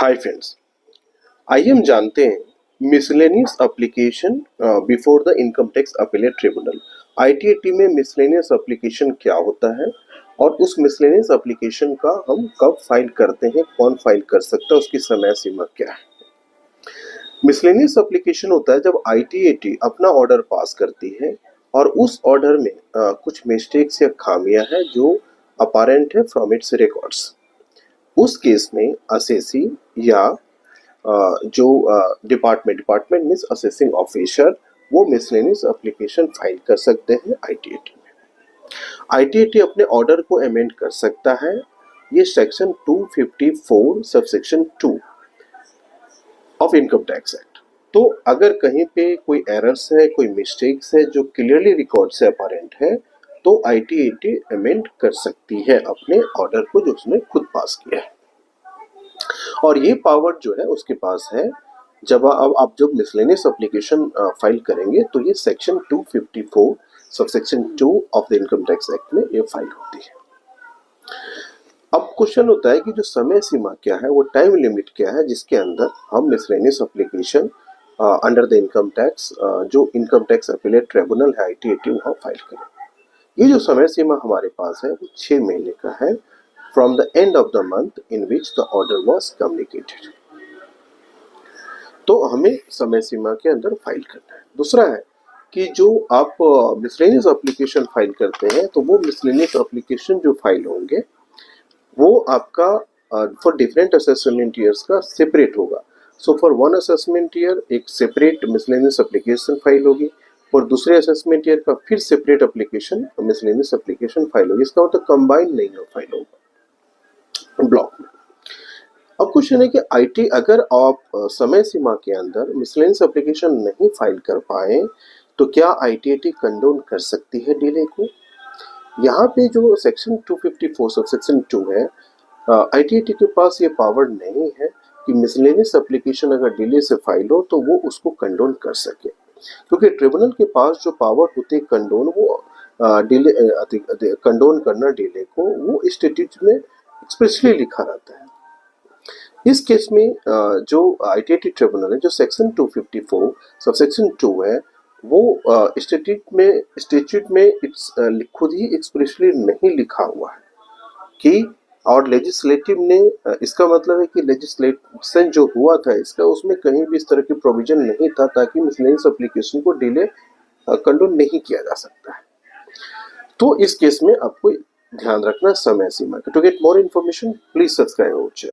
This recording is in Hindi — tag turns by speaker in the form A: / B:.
A: हाय फ्रेंड्स, आइए हम जानते हैं miscellaneous application before the income tax appellate tribunal. ITAT में मिसलेनियस एप्लीकेशन क्या होता है और उस मिसलेनियस एप्लीकेशन का हम कब फाइल करते हैं, कौन फाइल कर सकता है, उसकी समय सीमा क्या है। मिसलेनियस एप्लीकेशन होता है जब आईटीएटी अपना ऑर्डर पास करती है और उस ऑर्डर में कुछ मिस्टेक्स या खामियां हैं जो अपैरेंट है फ्रॉम इट्स रिकॉर्ड्स। उस केस में असेसी या जो डिपार्टमेंट मीन्स असेसिंग ऑफिसर वो मिसलेनियस एप्लीकेशन फाइल कर सकते हैं आईटीएटी में। आईटीएटी अपने ऑर्डर को अमेंड कर सकता है। ये section 254 subsection 2 of income tax act. तो अगर कहीं पे कोई एरर्स है, कोई मिस्टेक्स है जो क्लियरली रिकॉर्ड से अपैरेंट है, तो आईटीएटी अमेंड कर सकती है अपने ऑर्डर को जो उसने खुद पास किया है। और ये पावर जो है उसके पास है जब आप जब मिसलेनियस एप्लीकेशन फाइल करेंगे तो ये section 254 subsection 2 of the income tax act में ये फाइल होती है। अब क्वेश्चन होता है कि जो समय सीमा क्या है, वो टाइम लिमिट क्या है जिसके अंदर हम miscellaneous application under the income tax जो इनकम टैक्स अपीलेट ट्रिब्यूनल है आईटीएटी वहाँ फाइल करें। ये जो समय सीमा हमारे पास है वो 6 महीने का है from the end of the month in which the order was communicated। तो हमें समय सीमा के अंदर फाइल करना है। दूसरा है कि जो आप मिसलेनियस एप्लीकेशन फाइल करते हैं तो वो मिसलेनियस एप्लीकेशन जो फाइल होंगे वो आपका फॉर डिफरेंट असेसमेंट ईयर्स का सेपरेट होगा। So for one assessment year एक सेपरेट मिसलेनियस एप्लीकेशन फाइल होगी और दूसरे असेसमेंट ईयर का फिर separate application miscellaneous application file होगी। इसका मतलब कंबाइंड नहीं फाइल होगा ब्लॉक में। अब क्वेश्चन है कि आईटी अगर आप समय सीमा के अंदर मिसलेनियस एप्लीकेशन नहीं फाइल कर पाए तो क्या आईटीएटी कंडोन कर सकती है डिले को। यहाँ पे जो सेक्शन 254 सबसेक्शन 2 है, आईटीएटी के पास ये पावर नहीं है कि मिसलेनियस एप्लीकेशन अगर डिले से फाइल हो तो वो उसको कंडोन कर सके, क्योंकि ट्रिब्यूनल के पास जो पावर होती है कंडोन वो डिले कंडोन करना डिले को वो स्टैट्यूट में एक्सप्रेसली लिखा रहता है। इस केस में जो आईटीएटी ट्रिब्यूनल है जो सेक्शन 254 सबसेक्शन 2 है वो स्टैट्यूट में खुद ही एक्सप्रेसली नहीं लिखा हुआ है कि और लेजिस्लेटिव ने इसका मतलब है कि लेजिस्लेशन जो हुआ था इसका उसमें कहीं भी इस तरह की प्रोविजन नहीं था ताकि मिसलेनियस एप्लीकेशन को डिले कंडोन नहीं किया जा सकता है। तो इस केस में आपको ध्यान रखना समय सीमा का। To get more information please subscribe our channel.